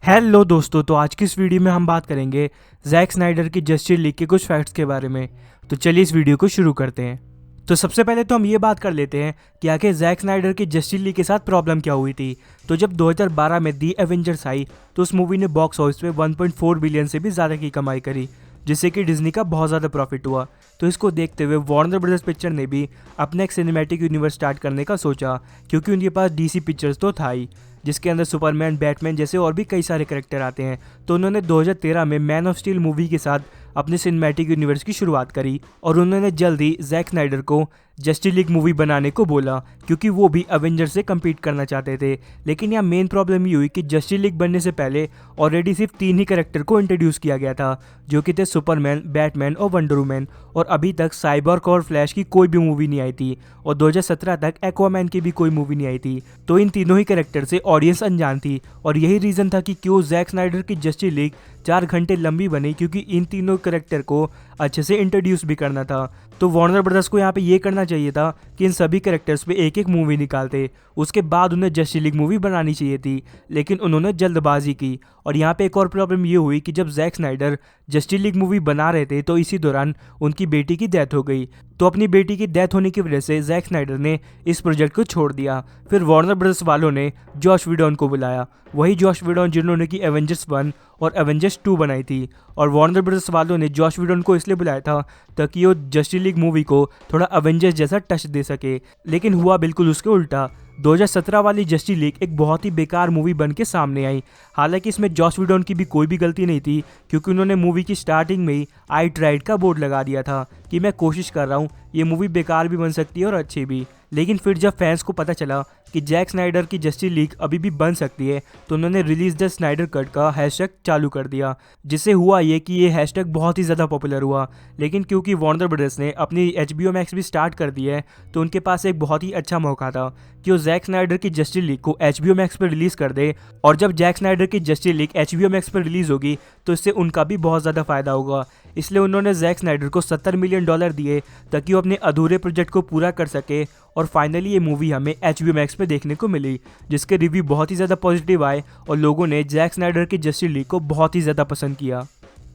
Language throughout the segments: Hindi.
हेलो दोस्तों, तो आज की इस वीडियो में हम बात करेंगे जैक स्नाइडर की जस्टिस लीग के कुछ फैक्ट्स के बारे में। तो चलिए इस वीडियो को शुरू करते हैं। तो सबसे पहले तो हम ये बात कर लेते हैं कि आखिर जैक स्नाइडर की जस्टिस लीग के साथ प्रॉब्लम क्या हुई थी। तो जब 2012 में दी एवेंजर्स आई तो उस मूवी ने बॉक्स ऑफिस पे 1.4 बिलियन से भी ज़्यादा की कमाई करी, जिससे कि डिज्नी का बहुत ज़्यादा प्रॉफिट हुआ। तो इसको देखते हुए वार्नर ब्रदर्स पिक्चर ने भी अपना एक सिनेमैटिक यूनिवर्स स्टार्ट करने का सोचा, क्योंकि उनके पास डीसी पिक्चर्स तो था ही, जिसके अंदर सुपरमैन, बैटमैन जैसे और भी कई सारे कैरेक्टर आते हैं। तो उन्होंने 2013 में मैन ऑफ स्टील मूवी के साथ अपने सिनेमैटिक यूनिवर्स की शुरुआत करी और उन्होंने जल्द ही जैक स्नाइडर को जस्टिस लीग मूवी बनाने को बोला, क्योंकि वो भी अवेंजर से कम्पीट करना चाहते थे। लेकिन यहाँ मेन प्रॉब्लम ये हुई कि जस्टिस लीग बनने से पहले ऑलरेडी सिर्फ 3 ही कैरेक्टर को इंट्रोड्यूस किया गया था, जो कि थे सुपरमैन, बैटमैन और वंडर वुमन। और अभी तक साइबॉर्ग और फ्लैश की कोई भी मूवी नहीं आई थी और 2017 तक एक्वामैन की भी कोई मूवी नहीं आई थी। तो इन तीनों ही कैरेक्टर से ऑडियंस अनजान थी और यही रीज़न था कि क्यों जैक स्नाइडर की जस्टिस लीग 4 घंटे लंबी बनी, क्योंकि इन तीनों कैरेक्टर को अच्छे से इंट्रोड्यूस भी करना था। तो वार्नर ब्रदर्स को यहाँ पे ये करना चाहिए था कि इन सभी कैरेक्टर्स पे एक एक मूवी निकालते, उसके बाद उन्हें जस्टिस लीग मूवी बनानी चाहिए थी, लेकिन उन्होंने जल्दबाजी की। और यहाँ पे एक और प्रॉब्लम ये हुई कि जब Jack Snyder Justice League movie बना रहे थे तो इसी दौरान उनकी बेटी की डेथ हो गई। तो अपनी बेटी की डेथ होने की वजह से जैक स्नाइडर ने इस प्रोजेक्ट को छोड़ दिया। फिर वार्नर ब्रदर्स वालों ने जॉश व्हीडन को बुलाया, वही जॉश व्हीडन जिन्होंने की एवेंजर्स 1 और एवेंजर्स 2 बनाई थी। और वार्नर ब्रदर्स वालों ने जॉश व्हीडन को इसलिए बुलाया था ताकि वो जस्टिस लीग मूवी को थोड़ा एवेंजर्स जैसा टच दे सके, लेकिन हुआ बिल्कुल उसके उल्टा। 2017 वाली जस्टिस लीग एक बहुत ही बेकार मूवी बन के सामने आई। हालांकि इसमें जॉश व्हीडन की भी कोई भी गलती नहीं थी, क्योंकि उन्होंने मूवी की स्टार्टिंग में ही आई ट्राइड का बोर्ड लगा दिया था कि मैं कोशिश कर रहा हूँ, ये मूवी बेकार भी बन सकती है और अच्छी भी। लेकिन फिर जब फैंस को पता चला कि जैक स्नाइडर की जस्टिस लीग अभी भी बन सकती है, तो उन्होंने रिलीज द स्नाइडर कट का हैशटैग चालू कर दिया, जिससे हुआ ये कि ये हैशटैग बहुत ही ज़्यादा पॉपुलर हुआ। लेकिन क्योंकि वार्नर ब्रदर्स ने अपनी HBO मैक्स भी स्टार्ट कर दी है, तो उनके पास एक बहुत ही अच्छा मौका था कि वो जैक स्नाइडर की जस्टिस लीग को HBO मैक्स पर रिलीज़ कर दे। और जब जैक स्नाइडर की जस्टिस लीग HBO मैक्स पर रिलीज़ होगी तो इससे उनका भी बहुत ज़्यादा फ़ायदा होगा। इसलिए उन्होंने जैक स्नाइडर को $70 मिलियन दिए ताकि वो अपने अधूरे प्रोजेक्ट को पूरा कर सके। और फाइनली ये मूवी हमें HBO मैक्स पे देखने को मिली, जिसके रिव्यू बहुत ही ज़्यादा पॉजिटिव आए और लोगों ने जैक स्नाइडर की जस्टिस लीग को बहुत ही ज़्यादा पसंद किया।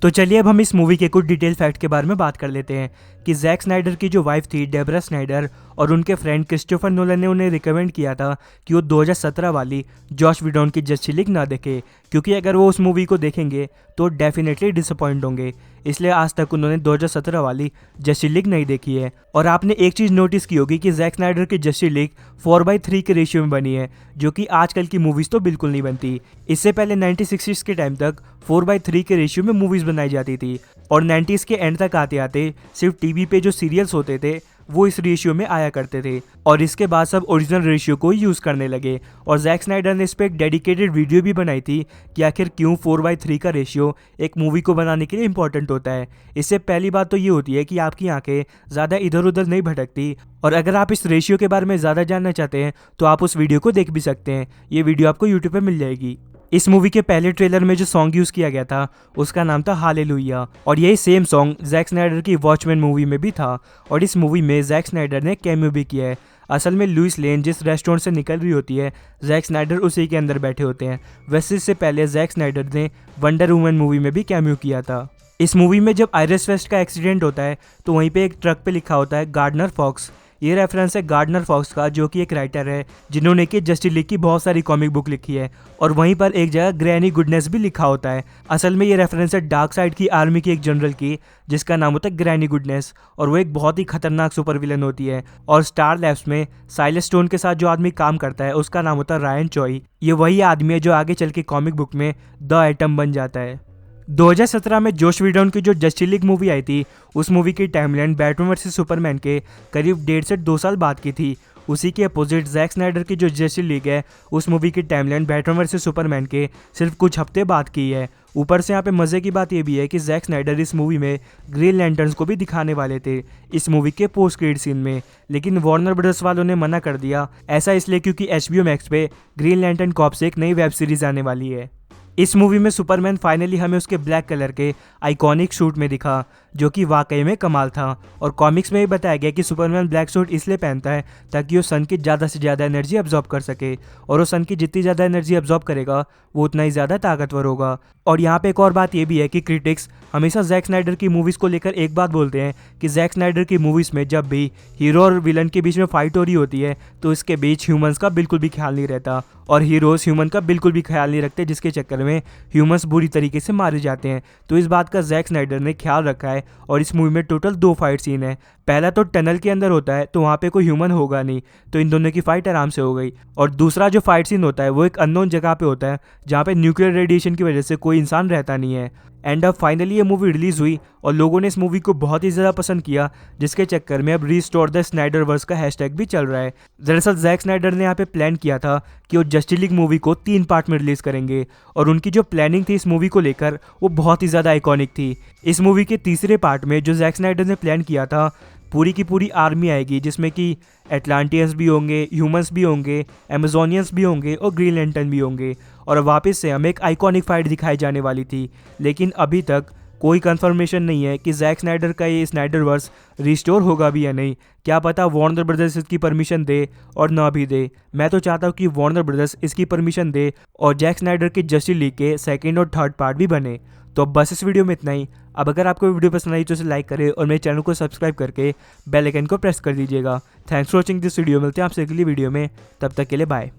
तो चलिए अब हम इस मूवी के कुछ डिटेल फैक्ट के बारे में बात कर लेते हैं कि जैक स्नाइडर की जो वाइफ थी डेबरा स्नाइडर और उनके फ्रेंड क्रिस्टोफर नोलन ने उन्हें रिकमेंड किया था कि वो 2017 वाली जॉश व्हीडन की जस्टिस लीग ना देखे, क्योंकि अगर वो उस मूवी को देखेंगे तो डेफिनेटली डिसअपॉइंट होंगे। इसलिए आज तक उन्होंने 2017 वाली जस्टिस लीग नहीं देखी है। और आपने एक चीज़ नोटिस की होगी कि जैक स्नाइडर की जस्टिस लीग 4:3 के रेशियो में बनी है, जो कि आजकल की मूवीज़ तो बिल्कुल नहीं बनती। इससे पहले 1960s के टाइम तक 4:3 के रेशियो में मूवीज़ बनाई जाती थी और 90s के एंड तक आते आते सिर्फ टीवी पे जो सीरियल्स होते थे वो इस रेशियो में आया करते थे, और इसके बाद सब ओरिजिनल रेशियो को यूज़ करने लगे। और जैक स्नाइडर ने इस पर एक डेडिकेटेड वीडियो भी बनाई थी कि आखिर क्यों 4:3 का रेशियो एक मूवी को बनाने के लिए इंपॉर्टेंट होता है। इससे पहली बात तो ये होती है कि आपकी आंखें ज़्यादा इधर उधर नहीं भटकती। और अगर आप इस रेशियो के बारे में ज़्यादा जानना चाहते हैं तो आप उस वीडियो को देख भी सकते हैं, ये वीडियो आपको यूट्यूब पर मिल जाएगी। इस मूवी के पहले ट्रेलर में जो सॉन्ग यूज़ किया गया था उसका नाम था हालेलुया, और यही सेम सॉन्ग जैक स्नाइडर की वॉचमैन मूवी में भी था। और इस मूवी में जैक स्नाइडर ने कैमियो भी किया है। असल में लुइस लेन जिस रेस्टोरेंट से निकल रही होती है, जैक स्नाइडर उसी के अंदर बैठे होते हैं। वैसे इससे पहले जैक स्नाइडर ने वंडर वुमन मूवी में भी कैमियो किया था। इस मूवी में जब आयरस वेस्ट का एक्सीडेंट होता है तो वहीं पे एक ट्रक पे लिखा होता है गार्डनर फॉक्स। ये रेफरेंस है गार्डनर फॉक्स का, जो कि एक राइटर है जिन्होंने कि जस्टिस लीग की बहुत सारी कॉमिक बुक लिखी है। और वहीं पर एक जगह ग्रैनी गुडनेस भी लिखा होता है। असल में ये रेफरेंस है डार्क साइड की आर्मी की एक जनरल की, जिसका नाम होता है ग्रैनी गुडनेस, और वो एक बहुत ही खतरनाक सुपर विलन होती है। और स्टार लैब्स में साइलेंस स्टोन के साथ जो आदमी काम करता है उसका नाम होता है रायन चॉय। ये वही आदमी है जो आगे चल के कॉमिक बुक में द एटम बन जाता है। 2017 में जॉश व्हीडन की जो जस्टिस लीग मूवी आई थी उस मूवी की टाइमलाइन बैटमैन वर्सेस सुपरमैन के करीब 1.5 से 2 साल बाद की थी। उसी के अपोजिट जैक स्नाइडर की जो जस्टिस लीग है उस मूवी की टाइमलाइन बैटमैन वर्सेस सुपरमैन के सिर्फ कुछ हफ्ते बाद की है। ऊपर से यहाँ पे मज़े की बात ये भी है कि जैक स्नाइडर इस मूवी में ग्रीन लैंटर्न्स को भी दिखाने वाले थे इस मूवी के पोस्ट क्रेडिट सीन में, लेकिन वार्नर ब्रदर्स वालों ने मना कर दिया। ऐसा इसलिए क्योंकि HBO मैक्स पे ग्रीन लैंटर्न कॉर्प्स एक नई वेब सीरीज आने वाली है। इस मूवी में सुपरमैन फाइनली हमें उसके ब्लैक कलर के आइकॉनिक सूट में दिखा, जो कि वाकई में कमाल था। और कॉमिक्स में भी बताया गया कि सुपरमैन ब्लैक सूट इसलिए पहनता है ताकि वो सन की ज़्यादा से ज़्यादा एनर्जी अब्जॉर्ब कर सके, और वो सन की जितनी ज़्यादा एनर्जी अब्जॉर्ब करेगा वो उतना ही ज़्यादा ताकतवर होगा। और यहाँ पे एक और बात ये भी है कि क्रिटिक्स हमेशा जैक स्नाइडर की मूवीज़ को लेकर एक बात बोलते हैं कि जैक स्नाइडर की मूवीज़ में जब भी हीरो और विलन के बीच में फाइट हो रही होती है तो इसके बीच ह्यूमंस का बिल्कुल भी ख्याल नहीं रहता, और हीरोज़ ह्यूमन का बिल्कुल भी ख्याल नहीं रखते, जिसके चक्कर में ह्यूमंस बुरी तरीके से मारे जाते हैं। तो इस बात का जैक स्नाइडर ने ख्याल रखा है और इस मूवी में टोटल 2 फाइट सीन है। पहला तो टनल के अंदर होता है तो वहाँ पे कोई ह्यूमन होगा नहीं, तो इन दोनों की फाइट आराम से हो गई। और दूसरा जो फाइट सीन होता है वो एक अननोन जगह पे होता है जहाँ पे न्यूक्लियर रेडिएशन की वजह से कोई इंसान रहता नहीं है। एंड अब फाइनली ये मूवी रिलीज़ हुई और लोगों ने इस मूवी को बहुत ही ज़्यादा पसंद किया, जिसके चक्कर में अब रीस्टोर द स्नाइडरवर्स का हैशटैग भी चल रहा है। दरअसल जैक स्नाइडर ने यहाँ पे प्लान किया था कि वो जस्टिस लीग मूवी को 3 पार्ट में रिलीज़ करेंगे, और उनकी जो प्लानिंग थी इस मूवी को लेकर वो बहुत ही ज़्यादा आइकॉनिक थी। इस मूवी के तीसरे पार्ट में जो जैक स्नाइडर ने प्लान किया था, पूरी की पूरी आर्मी आएगी जिसमें कि एटलांटियंस भी होंगे, ह्यूमंस भी होंगे, अमेजोनियंस भी होंगे और ग्रीन लैंटर्न भी होंगे, और वापस से हमें एक आइकॉनिक फाइट दिखाई जाने वाली थी। लेकिन अभी तक कोई कंफर्मेशन नहीं है कि जैक स्नाइडर का ये स्नाइडरवर्स रिस्टोर होगा भी या नहीं। क्या पता वार्नर ब्रदर्स इसकी परमिशन दे और ना भी दे। मैं तो चाहता हूँ कि वार्नर ब्रदर्स इसकी परमिशन दे और जैक स्नाइडर के जस्टिस लीग के 2nd और 3rd पार्ट भी बने। तो अब बस इस वीडियो में इतना ही। अब अगर आपको वीडियो पसंद आई तो इसे लाइक करें और मेरे चैनल को सब्सक्राइब करके बेल आइकन को प्रेस कर दीजिएगा। Thanks for watching this video. मिलते हैं आपसे अगली वीडियो में, तब तक के लिए बाय।